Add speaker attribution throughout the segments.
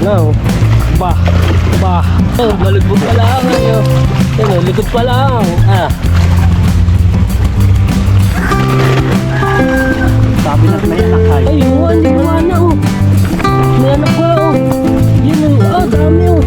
Speaker 1: na oh. Bah. Oh, balugbog pa lang ngayon. Yan oh, likod pa lang.
Speaker 2: Sabi na may anak tayo.
Speaker 1: Ay, hindi mo na oh. May anak pa oh. Yun oh, dami oh.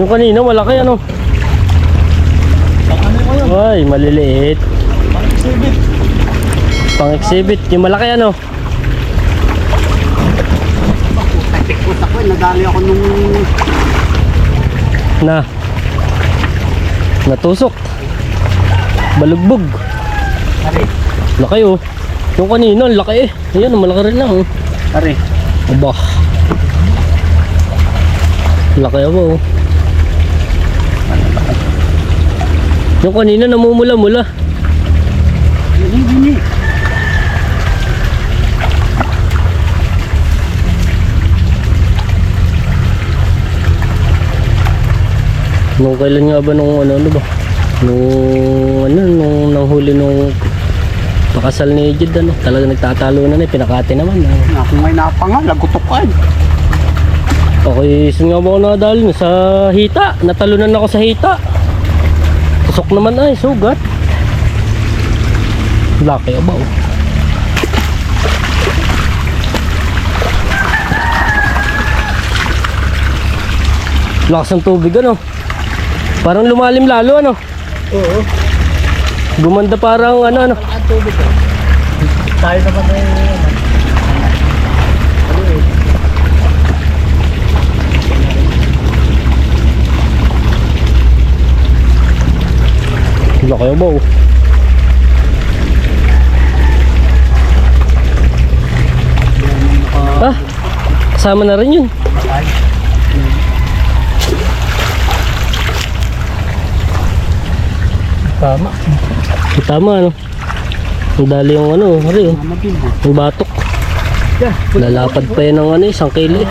Speaker 1: Yung kanina malaki ano. Ay, maliliit. Pang-exhibit. Yung malaki ano.
Speaker 2: Putak ko, nadali ako nung...
Speaker 1: Natusok. Balugbog.
Speaker 2: Ari.
Speaker 1: Laki oh. Yung kanina, laki eh. Ayan, malaki rin lang oh.
Speaker 2: Ari.
Speaker 1: Aba. Laki ako oh. Yung kanina namumula-mula.
Speaker 2: Gini.
Speaker 1: Nung kailan nga ba nung ano ba? Nung nanghuli nung pakasal ni Jid ano, talaga nagtatalo na pinakati naman.
Speaker 2: Ako may napanga, lagutok
Speaker 1: Okay, nga ba ako nadali sa hita? Natalunan ako sa hita. Tusok naman ay, sugat. Laki abaw. Lakas ng tubig ano. Parang lumalim lalo ano.
Speaker 2: Oo.
Speaker 1: Gumanda parang ano.
Speaker 2: Ang tubig ko. Tayo naman ay
Speaker 1: laki abaw. Kasama na rin yun. Tama ano. Ang dali yung ano, hari oh. Yung batok. Lalapad pa yan ng ano, 1 kilo.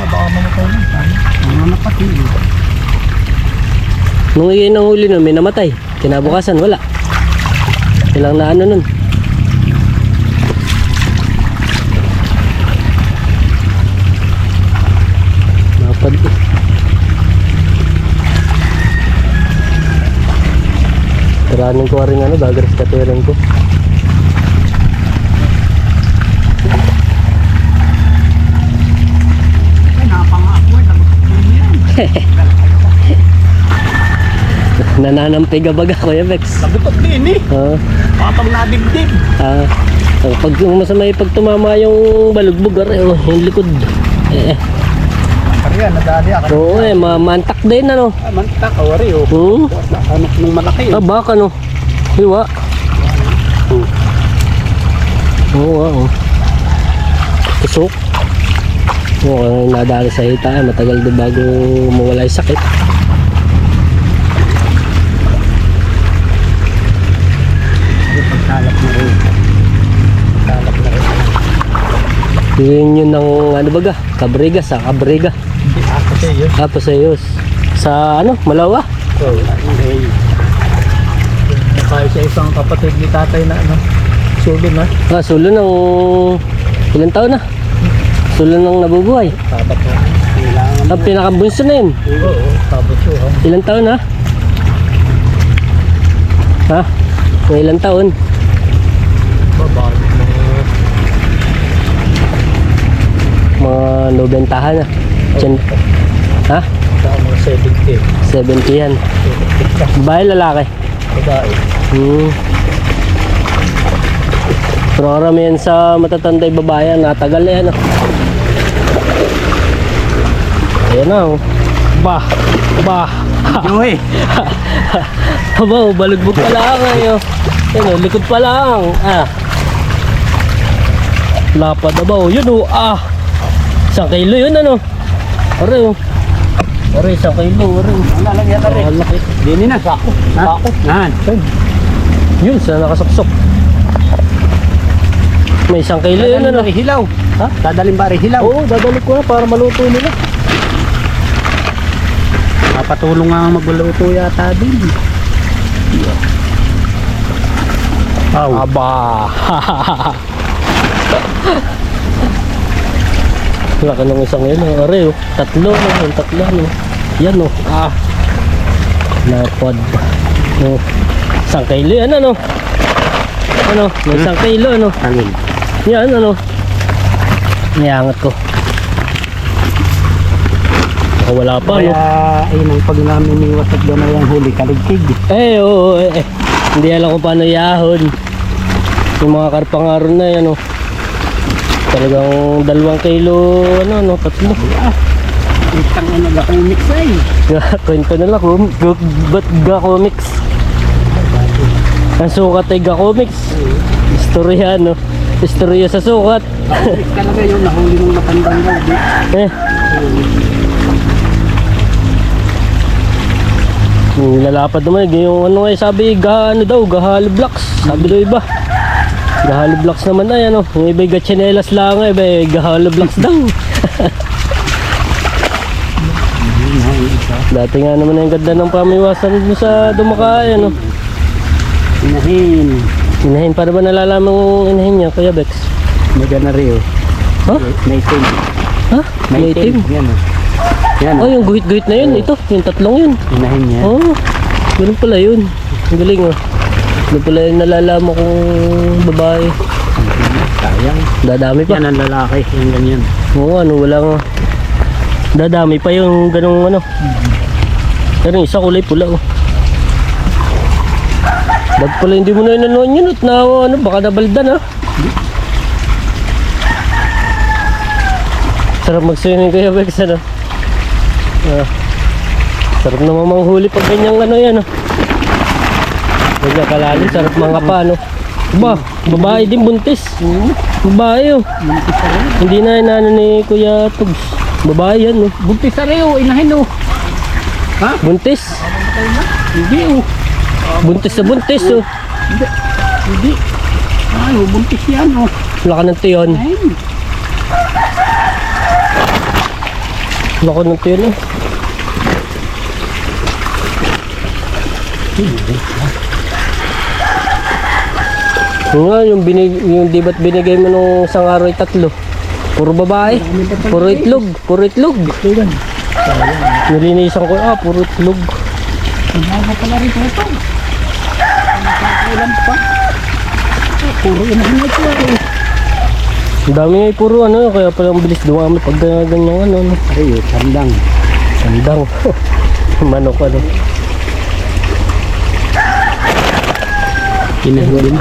Speaker 1: Nung iyan ang huli na may namatay. Kinabukasan wala. Ilang na ano nun. Napad eh. Tiranin ko rin ano, gagaras katirin ko.
Speaker 2: napanga ako,
Speaker 1: Nananampig baga ko ya Bex.
Speaker 2: lagutok din eh. Kapag nadibdib.
Speaker 1: Pag masamay pag tumama yung balugbog oh, yung likod.
Speaker 2: Kaya nadali ako.
Speaker 1: Oo mamantak din ano.
Speaker 2: Mantak awari oh. Ano nung malaki oh.
Speaker 1: Baka no. Hiwa. Oo. Tusok. Oo, nadali sa hita matagal din bago mawala yung sakit.
Speaker 2: Pagkalap na rin.
Speaker 1: Yun ng ano baga, Cabrega sa Cabrega. Pasayos. Sa ano, Malawa.
Speaker 2: Kaya sa isang kapatid ni tatay na ano, sulo na.
Speaker 1: Sulo ng ilang taon na? Sulo ng nabubuhay.
Speaker 2: Sabat ko.
Speaker 1: Ang pinakabunso na yun.
Speaker 2: Oo, sabat ko.
Speaker 1: Ilang taon na? Ilang taon?
Speaker 2: Babalik
Speaker 1: Mga 90 na.
Speaker 2: Sa mga 70.
Speaker 1: 70 yan. Bahay lalaki?
Speaker 2: Babae.
Speaker 1: Pero karamihan sa matatanday babae natagal na yan. Ayan na oh.
Speaker 2: Joey.
Speaker 1: Aba, balugbog pa lang ngayon. Yan o, likod pa lang. Lapad abaw. Yun o, 1 kilo yun ano. Aray oh. Aray, 1 kilo. Aray.
Speaker 2: Ang lalagyan ka rin.
Speaker 1: Ang laki.
Speaker 2: Dini na. Sako. Sako. Yan.
Speaker 1: Yun, sa nakasapsok. May 1 kilo yun ano.
Speaker 2: Hilaw.
Speaker 1: Ha?
Speaker 2: Dadalhin ba rin hilaw?
Speaker 1: Oo, dadalik ko na para maluto nila.
Speaker 2: Papatulong nga magluluto yata din.
Speaker 1: Aw. Aba. Laki ng isang yun. Aray oh. 3. Yung 3 no. Yan oh. Lapad. No. 1 kilo yan ano. Ano? May 1 kilo ano.
Speaker 2: Alin?
Speaker 1: Yan ano. Niangat ko. Baka wala pa
Speaker 2: Kaya
Speaker 1: no.
Speaker 2: ay nang pag namin ni Wasak doon ay ang huli kaligkig.
Speaker 1: Oo. Hindi alam kung paano yahon. Yung mga karpangaron na yan oh. Talagang 2 kilo ano 3.
Speaker 2: Itang ano ga kong mix ay.
Speaker 1: Kwento na lang kung ba't Gacomics. Ang sukat ay Gacomics. Istorya no. Istorya sa sukat.
Speaker 2: Mix talaga yung nahuli ng matandang gabi.
Speaker 1: Lalapad naman yung ano ay sabi ano daw Gahalo Blocks. Sabi daw iba. Gahalo Blocks naman ay ano. Yung iba gachinelas lang iba Gahalo Blocks daw. Dati nga naman yung ganda ng pamiwasan dun sa Dumakay ano. Inahin para ba nalalaman mong inahin niya Kuya Bex?
Speaker 2: May gana rin oh.
Speaker 1: Ha?
Speaker 2: May itim.
Speaker 1: Ha? May itim?
Speaker 2: Yan oh. Yan
Speaker 1: Oh, yung guhit-guhit na yun. Ito, yung 3 yun.
Speaker 2: Inahin niya.
Speaker 1: Oh, ganun pala yun. Ang galing oh. Ganun pala yung nalalaman kong babae.
Speaker 2: Sayang.
Speaker 1: Dadami pa.
Speaker 2: Yan ang lalaki. Yung ganyan.
Speaker 1: Oo, ano, walang dadami pa yung ganung ano. Pero yung isa kulay pula oh. Ba't pala hindi mo na inanuan yun at na ano, baka nabaldan ha. Sarap mag-swimming Kuya Bex ano. Sarap na mamanghuli pag ganyang ano yan oh. Ganyan kalali, sarap mga pa ano. Ba, babae din buntis. Babae oh. Hindi na inano ni Kuya Tugs. Babae yan oh.
Speaker 2: Buntis sa rin oh. Inahin oh. Ha?
Speaker 1: Buntis.
Speaker 2: Hindi oh.
Speaker 1: Buntis na buntis oh.
Speaker 2: Hindi. Ay oh, buntis yan oh.
Speaker 1: Laka ng tiyon.
Speaker 2: Ayun.
Speaker 1: Laka ng tiyon oh. Yung nga, yung di ba't binigay mo nung isang araw ay 3? Puro babae. Puro itlog. Puro itlog. Nilinisan ko, puro itlog.
Speaker 2: Ang haba pala rin ito. Nakakailan pa. Puro inahin na ito eh.
Speaker 1: Ang dami nga puro ano, kaya palang bilis dumami pag ganyan ano.
Speaker 2: Ay oh, sandang.
Speaker 1: Sandang. Manok ano.
Speaker 2: Inahin din.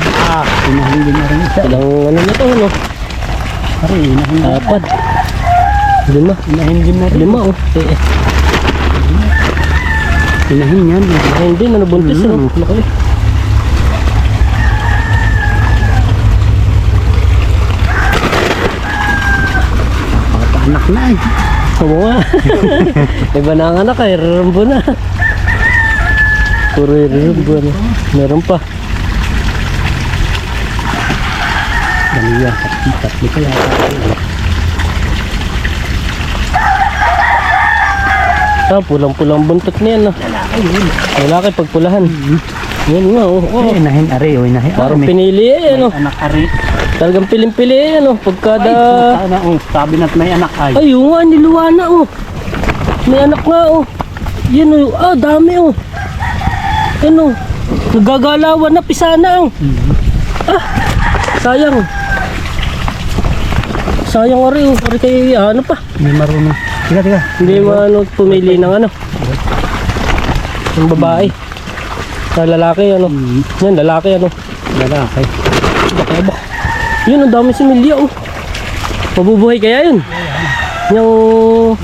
Speaker 2: Inahin din na rin.
Speaker 1: Ilang ano na to ano.
Speaker 2: Pare, inahin din.
Speaker 1: 4. 5.
Speaker 2: Inahin din na rin.
Speaker 1: 5 oh.
Speaker 2: Inahin yan.
Speaker 1: Inahin din, ano buntis ano. Laki.
Speaker 2: Anak na eh.
Speaker 1: Oo nga. Iba na ang anak eh, rarumbo na. Puro rarumbo na. Meron pa.
Speaker 2: Daliya, tatli kaya.
Speaker 1: Pulang-pulang buntot niyan no.
Speaker 2: Lalaki yun.
Speaker 1: Lalaki pagpulahan. Yan nga oh.
Speaker 2: Eh, inahin are oh, inahin.
Speaker 1: Parang pinili eh ano.
Speaker 2: Anak are.
Speaker 1: Talagang piling-pili eh ano. Pagkada...
Speaker 2: Ay, puta na oh. Sabi na't may anak ay.
Speaker 1: Ay, yung nga, niluwa na oh. May anak nga oh. Yan oh. Dami oh. Ano? Nagagalawan na, pisana oh. Sayang. Sayang nga rin oh. Pari kayo ano pa.
Speaker 2: Hindi marunong. Tiga.
Speaker 1: Hindi mo pumili ng ano. Yung babae. Sa lalaki ano. Yan, lalaki ano.
Speaker 2: Lalaki.
Speaker 1: Baka. Yun, ang dami similya oh. Mabubuhay kaya yun? Yung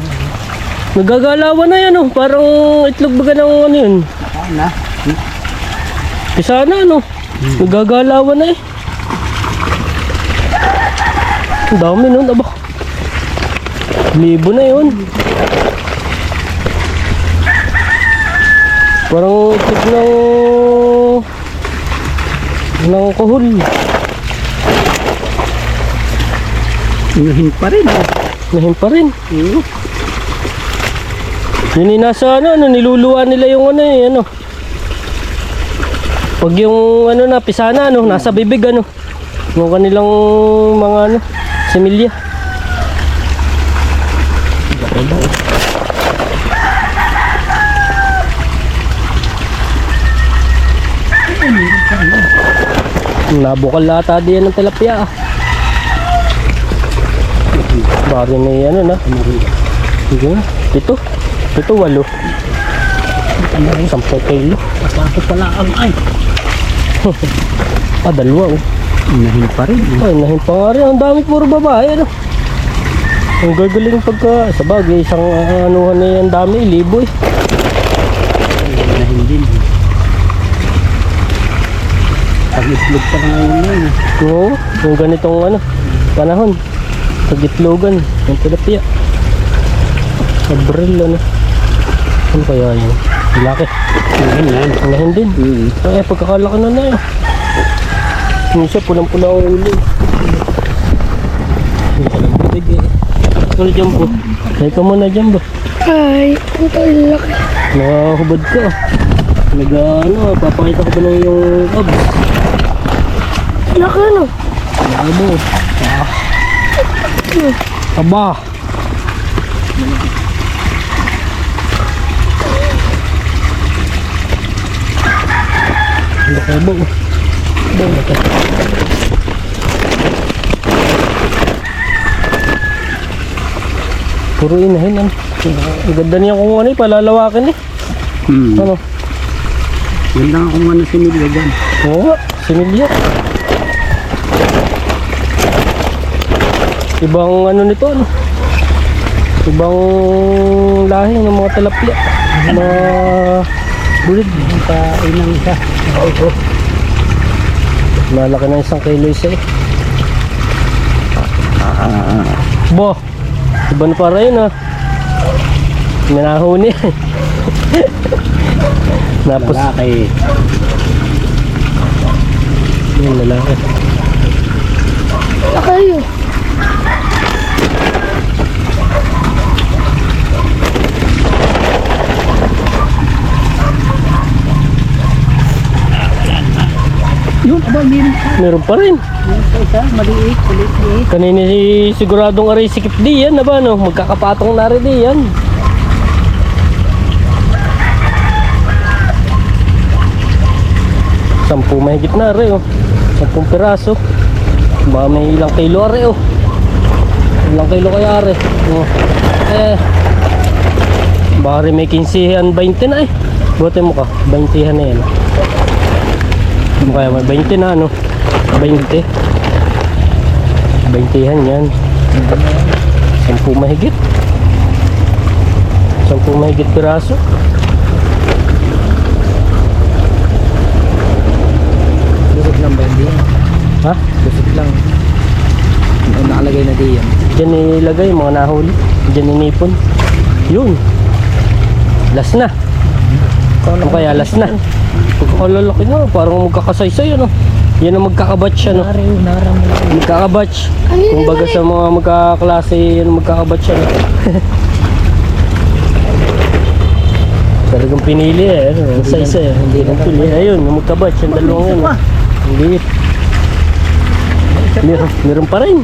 Speaker 1: nagagalawan na yan oh. Parang itlog baga ng ano yun.
Speaker 2: Na.
Speaker 1: Isa na ano. Nagagalawan na eh. Ang dami nun, aba. Libo na yun. Parang tip ng kuhol.
Speaker 2: Inahin pa rin.
Speaker 1: Nahin pa rin. Yun yung nasa niluluwa nila yung ano. Pag yung na, pisana nasa bibig yung kanilang mga similya. Nabukal ata diyan ng tilapia. Bari may na. Hindi na. Pito, 8. 10 kilo.
Speaker 2: Pasapot pala ang ay.
Speaker 1: Dalawa
Speaker 2: Inahin pa rin.
Speaker 1: Ay, nahin pa nga rin. Ang dami puro babae Ang gagaling pagka sa bagay, isang anuhan na yan dami, 1,000
Speaker 2: Inahin din. Pag-itlog pa ngayon yan.
Speaker 1: Oo, yung ganitong panahon. Pag-itlogan, yung tilapia. Abril Ano kaya yun? Laki.
Speaker 2: Inahin yan.
Speaker 1: Nahin din. Ay, pagkakalaki na yun. Minsan pulang-pula ang ulo. Hindi ka lang bibig Ano Jumbo? Kaya ka muna Jumbo.
Speaker 3: Ay, ang laki.
Speaker 1: Nakahubad ka. Papakita ko ba lang yung abs?
Speaker 3: Laki
Speaker 1: Abo. Aba. Abo. Puro inahin Ang ganda niya kung palalawakin Ano?
Speaker 2: Yan lang kung ano sinilya dyan.
Speaker 1: Oo nga, similya. Ibang nito Ibang lahi ng mga tilapia. Mga breed.
Speaker 2: Inang isa.
Speaker 1: Malaki na 1 kilo isa Bo, iba na para yun May nahuni Napos
Speaker 2: Lalaki.
Speaker 1: Yung lalaki.
Speaker 3: Laki yun.
Speaker 2: Yun, meron.
Speaker 1: Meron pa rin.
Speaker 2: Isa, maliit.
Speaker 1: Kanina siguradong aray sikip di yan magkakapatong na rin di yan. Sampu mahigit na rin 10 piraso. Baka may ilang kilo are Ilang kilo kaya are baka rin may 15 20 na Buti mo ka 20 na yan. Kaya may 20 na 20 yan 10 mahigit 10 mahigit piraso.
Speaker 2: Lusot lang ba hindi?
Speaker 1: Ha?
Speaker 2: Lusot lang. Ang nakalagay na diyan.
Speaker 1: Diyan nilagay mga nahuli. Diyan ninipon. Yun. Last na. Ano kaya last na? Pagkakalaki na. Parang magkakasaysay Yan ang magkakabatch Magkakabatch. Kumbaga sa mga magkaklase yan magkakabatch Talagang pinili saysay Hindi na pili. Ayun, yung magkabatch. Yung dalawang yan. Hindi. Meron pa rin.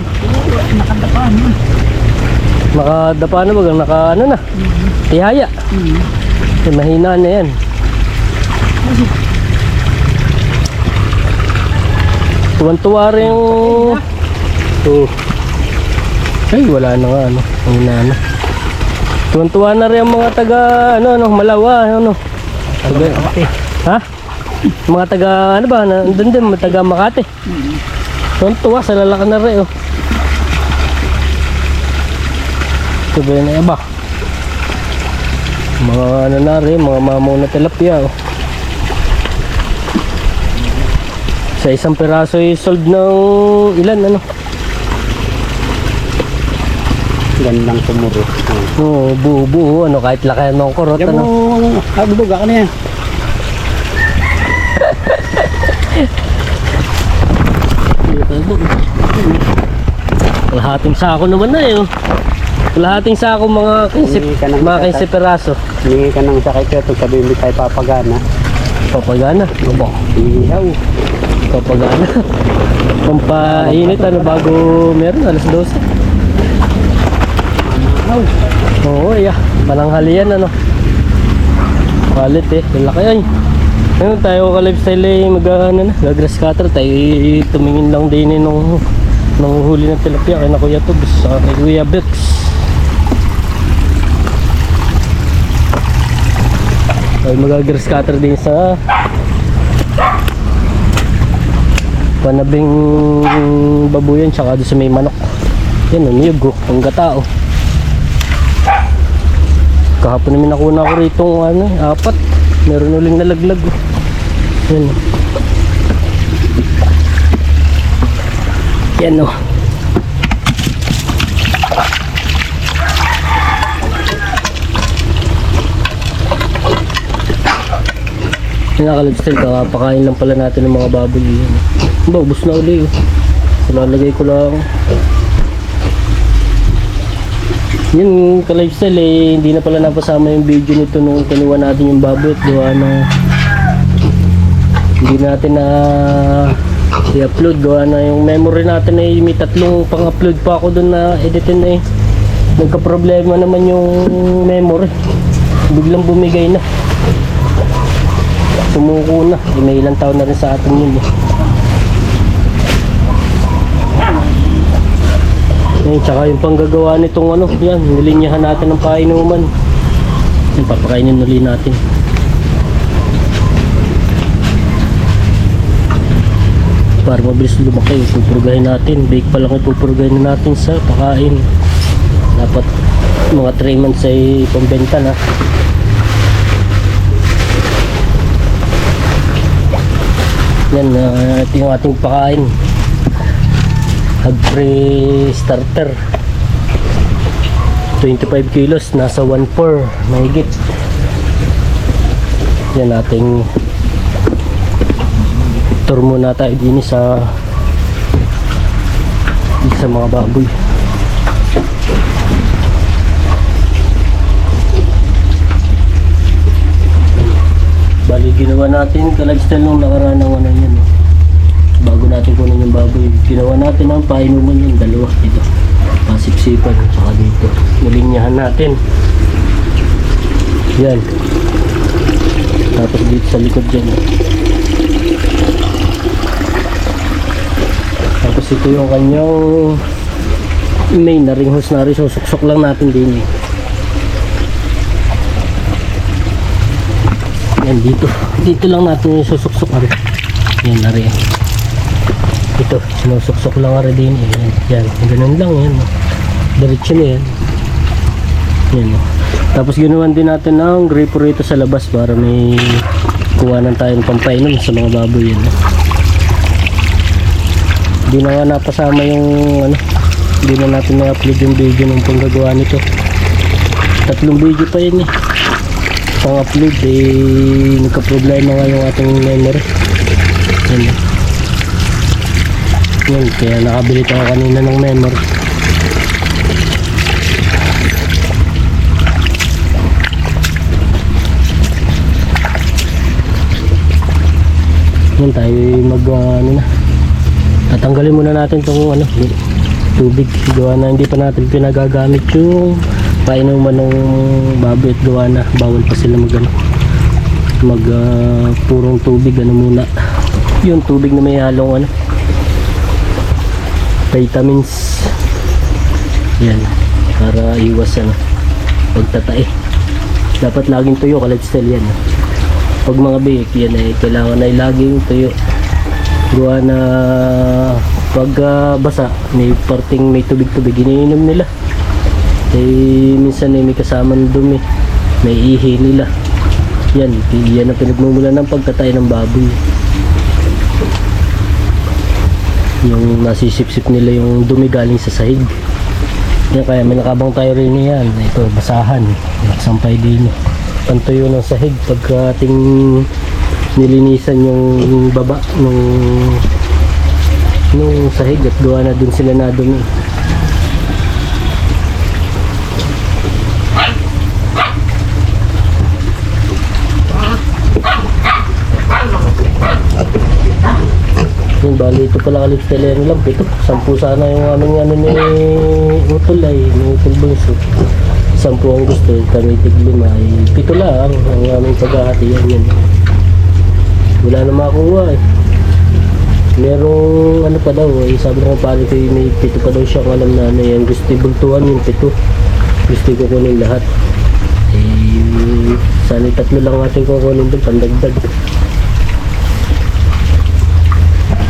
Speaker 1: Nakadapa na ba? Na. Tihaya. Mahina na yan. Tuwan-tuwa rin yung... Ay, wala na nga Mahina na. Tuwan-tuwa na rin yung mga taga... Malawa. Ha? Mga taga... Nandun din, taga Makati. Tuwan-tuwa sa lalaki na rin Sabi na iba. Mga na rin, mga mamaw na tilapia Sa isang piraso sold ng ilan
Speaker 2: Gandang tumuro.
Speaker 1: Oo, buo-buo, ano, kahit laki ng kurot,
Speaker 2: Diyan
Speaker 1: ano.
Speaker 2: mo, agbuga ka na yan.
Speaker 1: Kalahating sako naman na eh. Oh. Kalahating sako mga 15, mga 15 peraso.
Speaker 2: Hingi ka ng sakay kaya ito, sabihin mo tayo papagana.
Speaker 1: Papagana. Aba,
Speaker 2: Ihaw.
Speaker 1: papagana. Pampainit, ano, bago meron, alas 12.
Speaker 2: Ihaw.
Speaker 1: Oo, yeah. Pananghalian, ano. Palit eh. Laki ay. Ngayon tayo ka-lifestyle eh. Ano na, grass cutter. Tayo tumingin lang din eh nung huli ng tilapia kay na Kuya Tubs. Saka kay Kuya Bex. Tayo mag-grass cutter din sa panabing babuyan tsaka doon sa may manok. Yan o, niyog o. Ang gatao. Kahapon namin nakuna ko rito ano, 4. Meron uling nalaglag. Yan. Yan o. Nakakalagstyle, kakapakain lang pala natin ng mga baboy. Yan. Ba, ubos na uli. Lalagay ko lang. Yun ka-lifestyle eh, hindi na pala napasama yung video nito nung kinuha natin yung baboy at gawa na hindi natin na i-upload, gawa na yung memory natin ay may 3 pang-upload pa ako doon na editin eh. Nagka-problema naman yung memory, biglang bumigay na, sumuko na, may ilang taon na rin sa atin yun eh. Yan, tsaka yung panggagawa nitong ano, yan, nilinyahan natin ng painuman. Yan, papakainin uli natin. Para mabilis lumaki, ipupurgahin natin. Bake pa lang ipupurgahin natin sa pakain. Dapat mga 3 months ay pambenta na. Yan, ito yung ating pakain. Hag-free starter 25 kilos, nasa 1.4 mahigit. Yan ating tour muna tayo din sa mga baboy. Bali ginawa natin ka-lifestyle nung nakaraan ng ano yan eh. Bago natin kunin yung baboy, ginawa natin ang painuman yung 2 dito, pasipsipan, saka dito nilinyahan natin yan, tapos dito sa likod dyan, tapos ito yung kanyang main na ring hose na rin, susuksok lang natin din eh. Yan dito lang natin yung susuksok yan na rin. Ito, sinusuksok lang nga rin din. Yan, ganun lang yan. Diretso na yan. Yan. Tapos ginawan din natin ng gripo rito sa labas para may kuwanan tayong pampainom sa mga baboy yan. Hindi na nga napasama yung ano, hindi na natin na-upload yung video ng panggagawa nito. 3 video pa yun eh. Pang-upload eh, nagka-problema nga yung ating memory. Yan. Yan, kaya nakabili tayo kanina ng memory. Yan tayo mag ano na, tatanggalin muna natin itong ano, tubig. Gawa na hindi pa natin pinagagamit yung painuman ng baboy at gawa na bawal pa sila mag purong tubig ano muna, yung tubig na may halong ano vitamins. Yan, para iwas ano pagtatae. Dapat laging tuyo ka-lifestyle yan. Pag mga bake yan ay kailangan ay laging tuyo. Gawa na pag basa may parting may tubig-tubig iniinom nila. Eh minsan ay may kasamang dumi, may ihi nila. Yan ang pinagmumulan ng pagtatae ng baboy. Yung nasisip-sip nila yung dumi galing sa sahig. Yan, kaya may nakabang tayo rin yan. Ito, basahan. Nakasampay din. Pantuyo ng sahig pagkating nilinisan yung baba nung sahig at gawa na dun sila na dumi. Yung bali ito pala kalipstelero lang, 7. 10 sana yung aming ano ni Utol ay, ni Utol Bunso. 10 ang gusto, kami tig-5 ay 7 lang ang aming paghahatian yan. Wala na makuha eh. Merong ano pa daw eh, sabi ng pare ko may 7 pa daw siyang alam na ano yan. Gusto ibultuhan yung 7. Gusto kukunin lahat. Eh, sana 3 lang ating kukunin doon, pandagdag.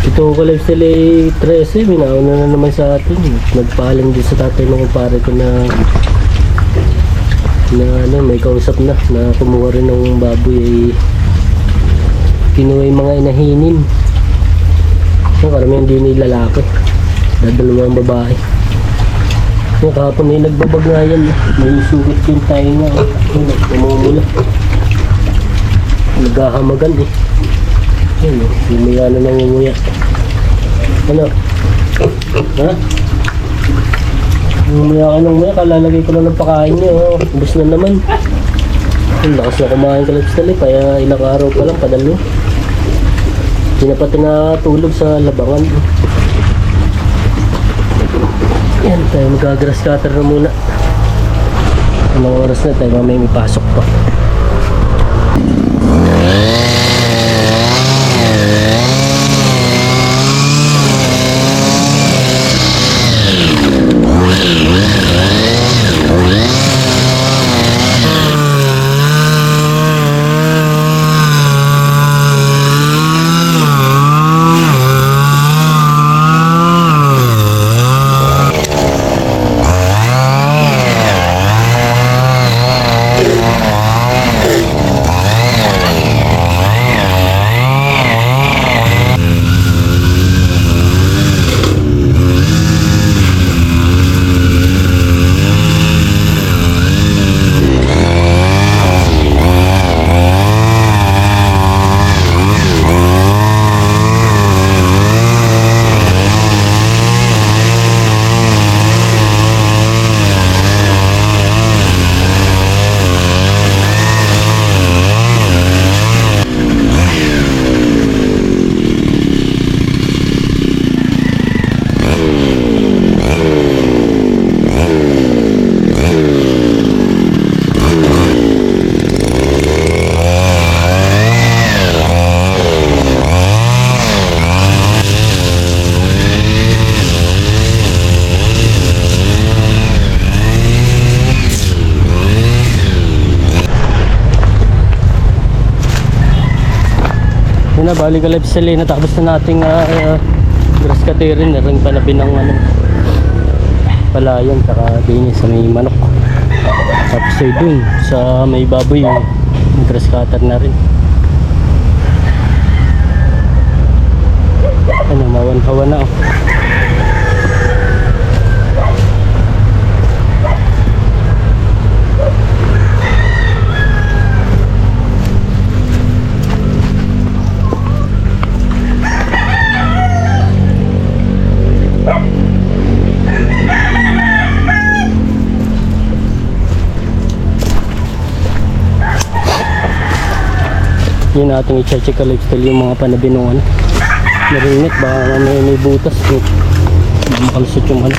Speaker 1: Ito ko lifestyle ay 13, minauna na naman sa atin. Nagpaalam din sa tatay ng pare ko na ano, may kausap na kumuha rin ng baboy ay kinuha yung mga inahinin. Yung karamihan din yung lalaki, dadalawang babae. Yung kahapon ay nagbabag nga yan, may sugat yung tayo nga, namumula, naghahamagan eh. Yun, lumaya na nangumuya. Ano? Ha? Lumaya ka nang muya, kalalagay ko na ng pakain niya. Oh. Ubus na naman. Ang lakas na kumain ka lang kaya ilang araw pa lang, padalo. Hindi na pati natulog sa labangan. Yan, tayo mag-grass cutter na muna. Anong oras na tayo, mamaya may pasok pa. Yun na, bali ka live sa lane. Natapos na nating grass cutterin. Naring panabi ng ano, palayan. Saka din sa may manok. Tapos ay dun sa may baboy yung grass cutter na rin. Ano, mawan-hawa na oh. Yun natin i-check ka lifestyle yung mga panabi nung ano, naringit, baka may butas no? Makalusot yung ano.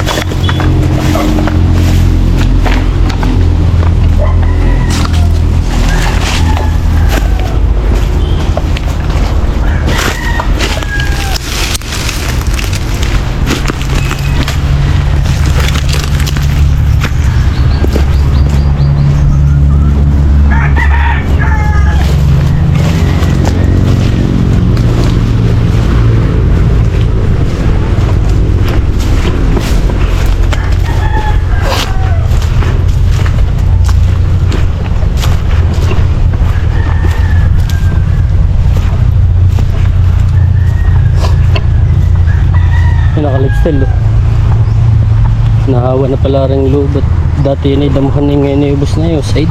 Speaker 1: Naka-lifestyle oh. Nahawa na pala rin yung loob at dati yun ay damuhan na ngayon ay ubos na yung side.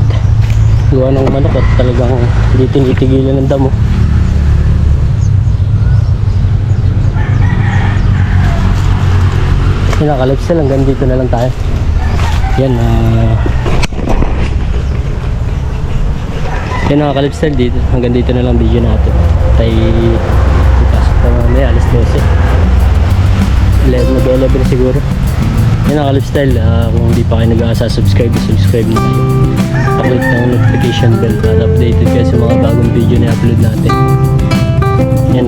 Speaker 1: Gawa ng manok at talagang hindi tinitigilan ng damo. Naka-lifestyle hanggang dito na lang tayo. Yan, yan naka-lifestyle dito. Hanggang dito na lang video natin. Tayo pasok pa mamaya alas 12. 11 siguro. Yan naka-lifestyle. Kung hindi pa kayo nag-subscribe na tayo. Paklik ng notification bell para updated kayo sa mga bagong video na upload natin. Yan,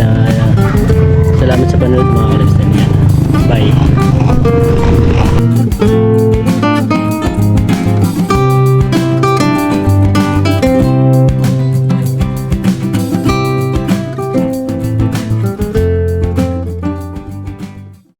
Speaker 1: salamat sa panonood mga ka-lifestyle. Yan, bye.